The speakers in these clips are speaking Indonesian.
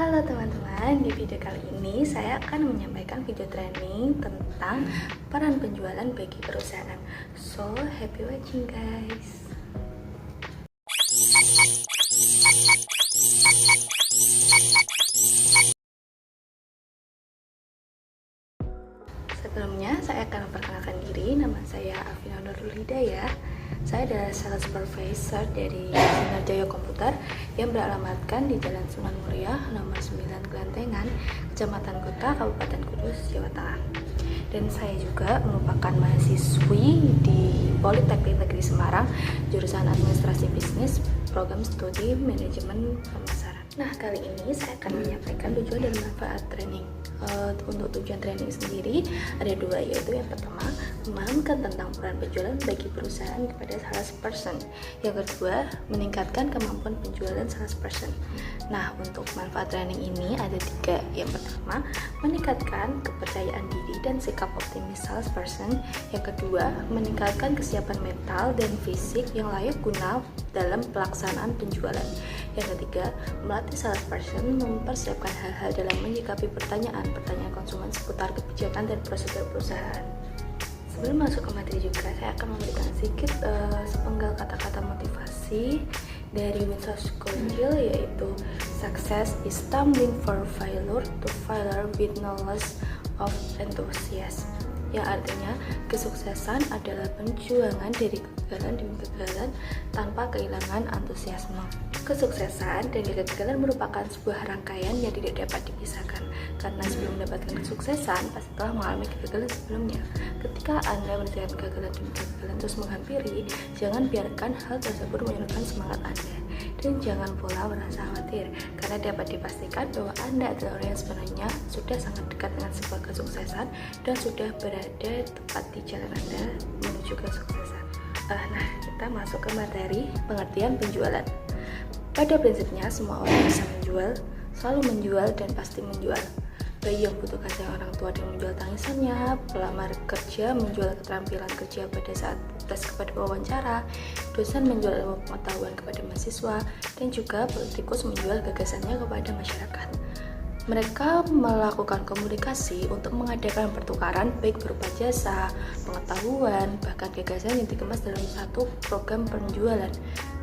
Halo teman-teman, di video kali ini saya akan menyampaikan video training tentang peran penjualan bagi perusahaan. So, happy watching guys. Sebelumnya, saya akan memperkenalkan diri. Nama saya Afina Nurul Hidayah. Saya adalah sales supervisor dari Sinar Jaya Komputer yang beralamatkan di Jalan Sunan Muria, nomor 9 Gelantengan, Kecamatan Kota, Kabupaten Kudus, Jawa Tengah. Dan saya juga merupakan mahasiswi di Politeknik Negeri Semarang, jurusan Administrasi Bisnis, program studi Manajemen Pemasaran. Nah, kali ini saya akan menyampaikan tujuan dan manfaat training. Untuk tujuan training sendiri ada dua, yaitu yang pertama memahamkan tentang peran penjualan bagi perusahaan kepada salesperson. Yang kedua, meningkatkan kemampuan penjualan salesperson. Nah, untuk manfaat training ini ada tiga. Yang pertama, meningkatkan kepercayaan diri dan sikap optimis salesperson. Yang kedua, meningkatkan kesiapan mental dan fisik yang layak guna dalam pelaksanaan penjualan. Yang ketiga, melatih salesperson mempersiapkan hal-hal dalam menyikapi pertanyaan konsumen seputar kebijakan dan prosedur perusahaan. Sebelum masuk ke materi juga, saya akan memberikan sedikit sepenggal kata-kata motivasi dari Winston Churchill, yaitu success is stumbling for failure to failure with no loss of enthusiasm, yang artinya kesuksesan adalah perjuangan dari kegagalan demi kegagalan tanpa kehilangan antusiasme. Kesuksesan dan kegagalan merupakan sebuah rangkaian yang tidak dapat dipisahkan, karena sebelum mendapatkan kesuksesan pasti telah mengalami kegagalan sebelumnya. Ketika Anda merasakan kegagalan demi kegagalan terus menghampiri, jangan biarkan hal tersebut menyurutkan semangat Anda. Dan jangan pula merasa khawatir, karena dapat dipastikan bahwa Anda adalah orang yang sebenarnya sudah sangat dekat dengan sebuah kesuksesan dan sudah berada tepat di jalan Anda menuju kesuksesan. Nah, kita masuk ke materi pengertian penjualan. Pada prinsipnya, semua orang bisa menjual, selalu menjual, dan pasti menjual. Bayi yang butuh kasih orang tua dan menjual tangisannya, pelamar kerja menjual keterampilan kerja pada saat tes kepada wawancara, dosen menjual ilmu pengetahuan kepada mahasiswa, dan juga politikus menjual gagasannya kepada masyarakat. Mereka melakukan komunikasi untuk mengadakan pertukaran baik berupa jasa, pengetahuan, bahkan gagasan yang dikemas dalam satu program penjualan.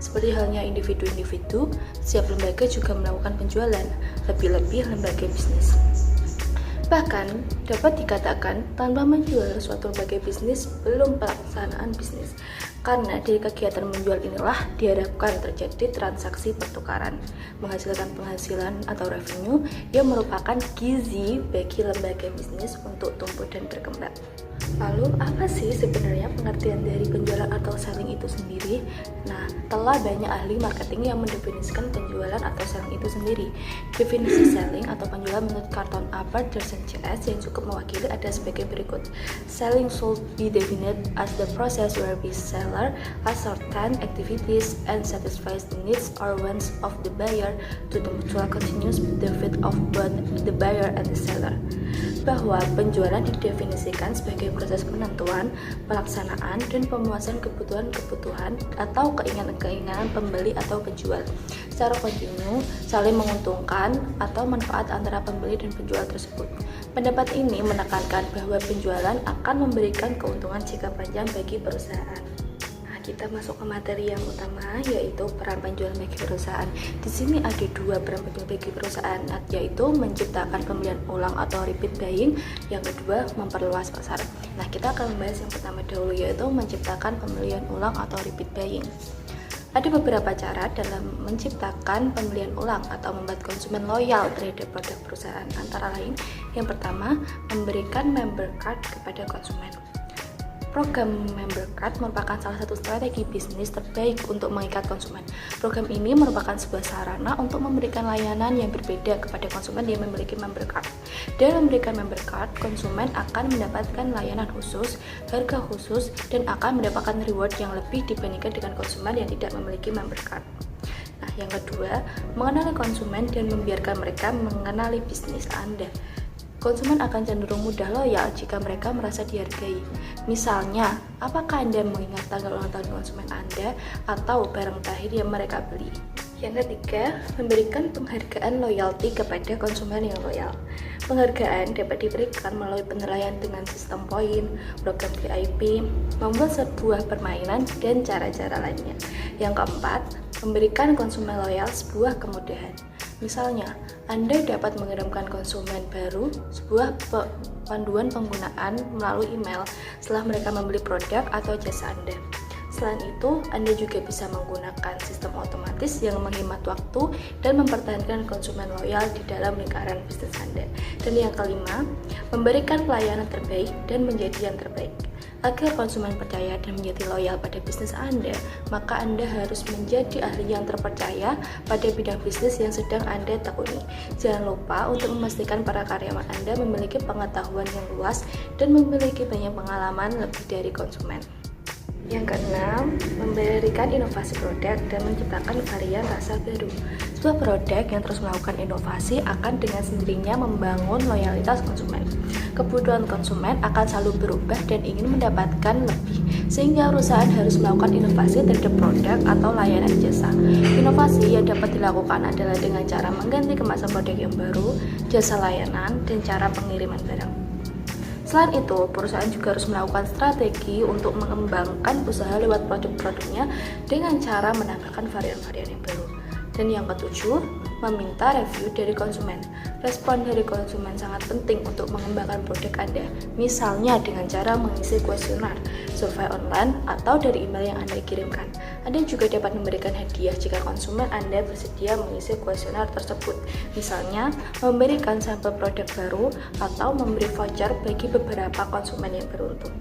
Seperti halnya individu-individu, setiap lembaga juga melakukan penjualan, lebih-lebih lembaga bisnis. Bahkan dapat dikatakan tanpa menjual suatu lembaga bisnis belum pelaksanaan bisnis, karena dari kegiatan menjual inilah diharapkan terjadi transaksi pertukaran, menghasilkan penghasilan atau revenue yang merupakan gizi bagi lembaga bisnis untuk tumbuh dan berkembang. Lalu apa sih sebenarnya pengertian dari penjualan atau selling itu sendiri? Nah, telah banyak ahli marketing yang mendefinisikan penjualan atau selling itu sendiri. Definisi selling atau penjualan menurut Carlton A. Peterson CS yang cukup mewakili ada sebagai berikut. Selling should be defined as the process whereby seller ascertain activities and satisfies the needs or wants of the buyer to the mutual continuous benefit of both the buyer and the seller. Bahwa penjualan didefinisikan sebagai proses penentuan, pelaksanaan, dan pemuasan kebutuhan-kebutuhan atau keinginan-keinginan pembeli atau penjual secara kontinu, saling menguntungkan atau manfaat antara pembeli dan penjual tersebut. Pendapat ini menekankan bahwa penjualan akan memberikan keuntungan jangka panjang bagi perusahaan. Kita masuk ke materi yang utama, yaitu peran penjualan bagi perusahaan. Di sini ada dua peran penjualan bagi perusahaan, yaitu menciptakan pembelian ulang atau repeat buying, yang kedua memperluas pasar. Nah, kita akan membahas yang pertama dahulu, yaitu menciptakan pembelian ulang atau repeat buying. Ada beberapa cara dalam menciptakan pembelian ulang atau membuat konsumen loyal terhadap produk perusahaan. Antara lain, yang pertama, memberikan member card kepada konsumen. Program Member Card merupakan salah satu strategi bisnis terbaik untuk mengikat konsumen. Program ini merupakan sebuah sarana untuk memberikan layanan yang berbeda kepada konsumen yang memiliki Member Card. Dengan memberikan Member Card, konsumen akan mendapatkan layanan khusus, harga khusus, dan akan mendapatkan reward yang lebih dibandingkan dengan konsumen yang tidak memiliki Member Card. Nah, yang kedua, mengenali konsumen dan membiarkan mereka mengenali bisnis Anda. Konsumen akan cenderung mudah loyal jika mereka merasa dihargai. Misalnya, apakah Anda mengingat tanggal ulang tahun konsumen Anda atau barang terakhir yang mereka beli? Yang ketiga, memberikan penghargaan loyalty kepada konsumen yang loyal. Penghargaan dapat diberikan melalui penilaian dengan sistem poin, program VIP, membuat sebuah permainan, dan cara-cara lainnya. Yang keempat, memberikan konsumen loyal sebuah kemudahan. Misalnya, Anda dapat mengirimkan konsumen baru sebuah panduan penggunaan melalui email setelah mereka membeli produk atau jasa Anda. Selain itu, Anda juga bisa menggunakan sistem otomatis yang menghemat waktu dan mempertahankan konsumen loyal di dalam lingkaran bisnis Anda. Dan yang kelima, memberikan pelayanan terbaik dan menjadi yang terbaik. Agar konsumen percaya dan menjadi loyal pada bisnis Anda, maka Anda harus menjadi ahli yang terpercaya pada bidang bisnis yang sedang Anda tekuni. Jangan lupa untuk memastikan para karyawan Anda memiliki pengetahuan yang luas dan memiliki banyak pengalaman lebih dari konsumen. Yang keenam, memberikan inovasi produk dan menciptakan varian rasa baru. Sebuah produk yang terus melakukan inovasi akan dengan sendirinya membangun loyalitas konsumen. Kebutuhan konsumen akan selalu berubah dan ingin mendapatkan lebih, sehingga perusahaan harus melakukan inovasi terhadap produk atau layanan jasa. Inovasi yang dapat dilakukan adalah dengan cara mengganti kemasan produk yang baru, jasa layanan, dan cara pengiriman barang. Selain itu, perusahaan juga harus melakukan strategi untuk mengembangkan usaha lewat produk-produknya dengan cara menambahkan varian-varian yang baru. Dan yang ketujuh, meminta review dari konsumen. Respon dari konsumen sangat penting untuk mengembangkan produk Anda, misalnya dengan cara mengisi kuesioner, survei online, atau dari email yang Anda kirimkan. Anda juga dapat memberikan hadiah jika konsumen Anda bersedia mengisi kuesioner tersebut, misalnya memberikan sampel produk baru atau memberi voucher bagi beberapa konsumen yang beruntung.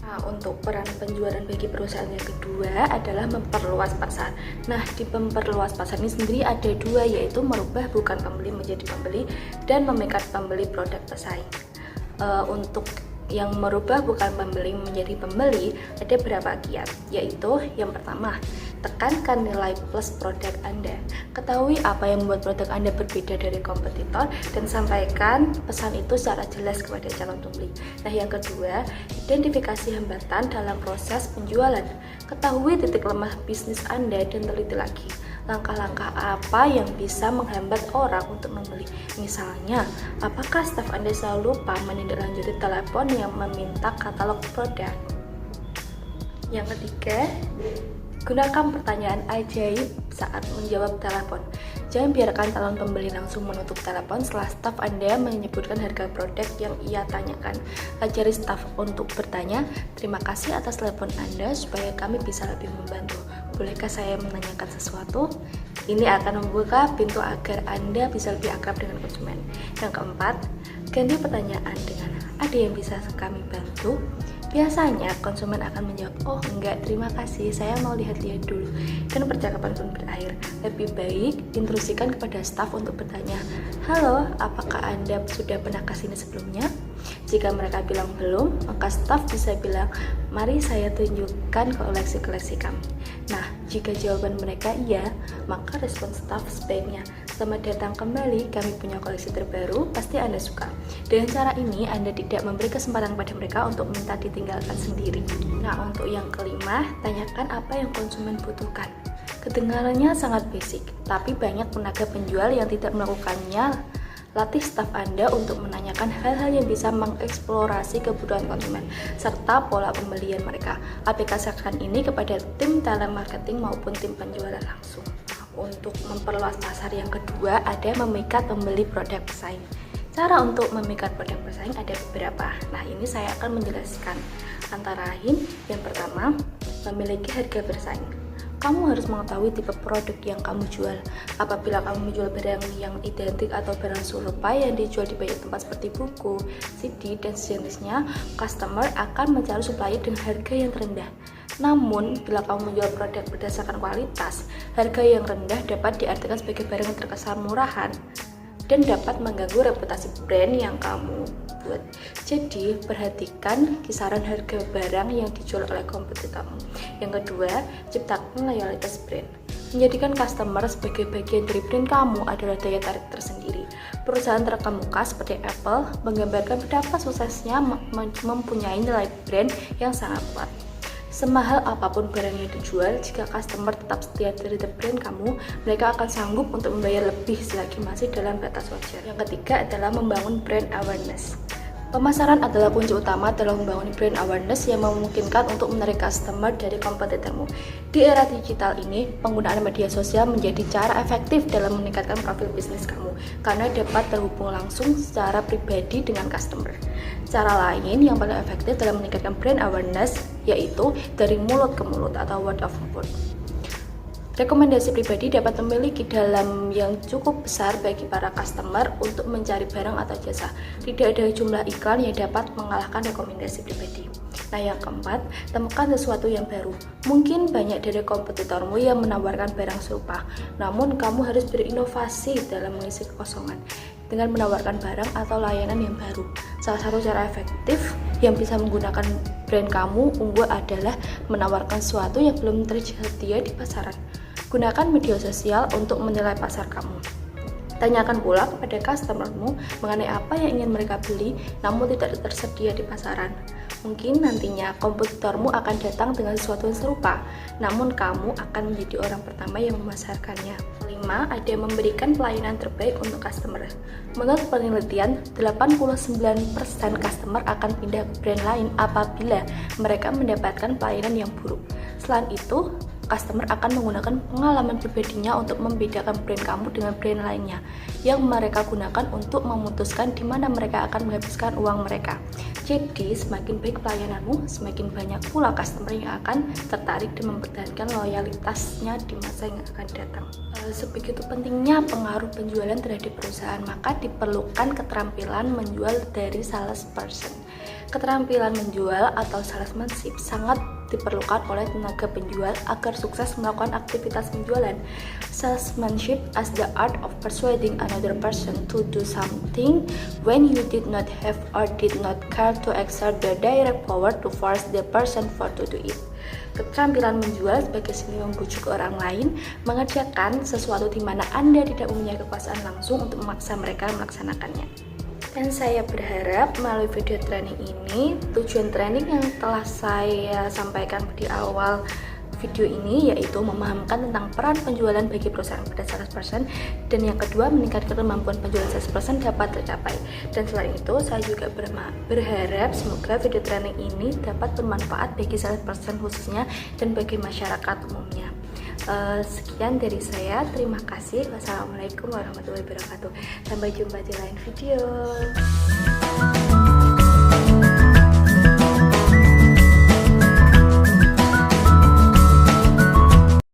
Nah, untuk peran penjualan bagi perusahaan yang kedua adalah memperluas pasar. Nah, di memperluas pasar ini sendiri ada dua, yaitu merubah bukan pembeli menjadi pembeli dan memikat pembeli produk pesaing. Untuk yang merubah bukan pembeli menjadi pembeli ada beberapa kiat, yaitu yang pertama, tekankan nilai plus produk Anda. Ketahui apa yang membuat produk Anda berbeda dari kompetitor dan sampaikan pesan itu secara jelas kepada calon pembeli. Nah, yang kedua, identifikasi hambatan dalam proses penjualan. Ketahui titik lemah bisnis Anda dan teliti lagi langkah-langkah apa yang bisa menghambat orang untuk membeli. Misalnya, apakah staf Anda selalu lupa menindaklanjuti telepon yang meminta katalog produk? Yang ketiga, gunakan pertanyaan ajaib saat menjawab telepon. Jangan biarkan calon pembeli langsung menutup telepon setelah staf Anda menyebutkan harga produk yang ia tanyakan. Ajari staf untuk bertanya, "Terima kasih atas telepon Anda supaya kami bisa lebih membantu. Bolehkah saya menanyakan sesuatu?" Ini akan membuka pintu agar Anda bisa lebih akrab dengan konsumen. Yang keempat, ganti pertanyaan dengan, "Ada yang bisa kami bantu?" Biasanya konsumen akan menjawab, "Oh enggak, terima kasih, saya mau lihat-lihat dulu." Dan percakapan pun berakhir. Lebih baik instruksikan kepada staf untuk bertanya, "Halo, apakah Anda sudah pernah kesini sebelumnya?" Jika mereka bilang belum, maka staf bisa bilang, "Mari saya tunjukkan koleksi-koleksi kami." Nah, jika jawaban mereka iya, maka respon staf sebaiknya, "Selamat datang kembali, kami punya koleksi terbaru, pasti Anda suka." Dengan cara ini, Anda tidak memberi kesempatan pada mereka untuk minta ditinggalkan sendiri. Nah, untuk yang kelima, tanyakan apa yang konsumen butuhkan. Kedengarannya sangat basic, tapi banyak tenaga penjual yang tidak melakukannya. Latih staf Anda untuk menanyakan hal-hal yang bisa mengeksplorasi kebutuhan konsumen serta pola pembelian mereka. Aplikasikan ini kepada tim telemarketing maupun tim penjualan langsung. Untuk memperluas pasar yang kedua ada memikat pembeli produk pesaing. Cara untuk memikat produk pesaing ada beberapa. Nah, ini saya akan menjelaskan. Antara lain, yang pertama, memiliki harga bersaing. Kamu harus mengetahui tipe produk yang kamu jual. Apabila kamu menjual barang yang identik atau barang serupa yang dijual di banyak tempat seperti buku, CD, dan sejenisnya, customer akan mencari supplier dengan harga yang terendah. Namun, bila kamu menjual produk berdasarkan kualitas, harga yang rendah dapat diartikan sebagai barang yang terkesan murahan dan dapat mengganggu reputasi brand yang kamu buat. Jadi, perhatikan kisaran harga barang yang dijual oleh kompetitormu. Yang kedua, ciptakan loyalitas brand. Menjadikan customer sebagai bagian dari brand kamu adalah daya tarik tersendiri. Perusahaan terkemuka seperti Apple menggambarkan betapa suksesnya mempunyai nilai brand yang sangat kuat. Semahal apapun barang yang dijual, jika customer tetap setia terhadap brand kamu, mereka akan sanggup untuk membayar lebih selagi masih dalam batas wajar. Yang ketiga adalah membangun brand awareness. Pemasaran adalah kunci utama dalam membangun brand awareness yang memungkinkan untuk menarik customer dari kompetitormu. Di era digital ini, penggunaan media sosial menjadi cara efektif dalam meningkatkan profil bisnis kamu karena dapat terhubung langsung secara pribadi dengan customer. Cara lain yang paling efektif dalam meningkatkan brand awareness yaitu dari mulut ke mulut atau word of mouth. Rekomendasi pribadi dapat memiliki dalam yang cukup besar bagi para customer untuk mencari barang atau jasa. Tidak ada jumlah iklan yang dapat mengalahkan rekomendasi pribadi. Nah, yang keempat, temukan sesuatu yang baru. Mungkin banyak dari kompetitormu yang menawarkan barang serupa, namun kamu harus berinovasi dalam mengisi kekosongan dengan menawarkan barang atau layanan yang baru. Salah satu cara efektif yang bisa menggunakan brand kamu unggul adalah menawarkan sesuatu yang belum tersedia di pasaran. Gunakan media sosial untuk menilai pasar kamu. Tanyakan pula kepada customermu mengenai apa yang ingin mereka beli namun tidak tersedia di pasaran. Mungkin nantinya kompetitormu akan datang dengan sesuatu yang serupa, namun kamu akan menjadi orang pertama yang memasarkannya. Kelima, ada memberikan pelayanan terbaik untuk customer. Menurut penelitian, 89% customer akan pindah ke brand lain apabila mereka mendapatkan pelayanan yang buruk. Selain itu, customer akan menggunakan pengalaman pribadinya untuk membedakan brand kamu dengan brand lainnya yang mereka gunakan untuk memutuskan di mana mereka akan menghabiskan uang mereka. Jadi, semakin baik pelayananmu, semakin banyak pula customer yang akan tertarik dan mempertahankan loyalitasnya di masa yang akan datang. Sebegitu pentingnya pengaruh penjualan terhadap perusahaan, maka diperlukan keterampilan menjual dari salesperson. Keterampilan menjual atau salesmanship sangat diperlukan oleh tenaga penjual agar sukses melakukan aktivitas penjualan. Salesmanship as the art of persuading another person to do something when you did not have or did not care to exert the direct power to force the person for to do it. Keterampilan menjual sebagai seni membujuk orang lain mengerjakan sesuatu di mana Anda tidak mempunyai kekuasaan langsung untuk memaksa mereka melaksanakannya. Dan saya berharap melalui video training ini, tujuan training yang telah saya sampaikan di awal video ini yaitu memahamkan tentang peran penjualan bagi perusahaan pada salesperson, dan yang kedua meningkatkan kemampuan penjualan salesperson dapat tercapai. Dan selain itu, saya juga berharap semoga video training ini dapat bermanfaat bagi salesperson khususnya dan bagi masyarakat umumnya. Sekian dari saya, terima kasih. Wassalamualaikum warahmatullahi wabarakatuh. Sampai jumpa di lain video.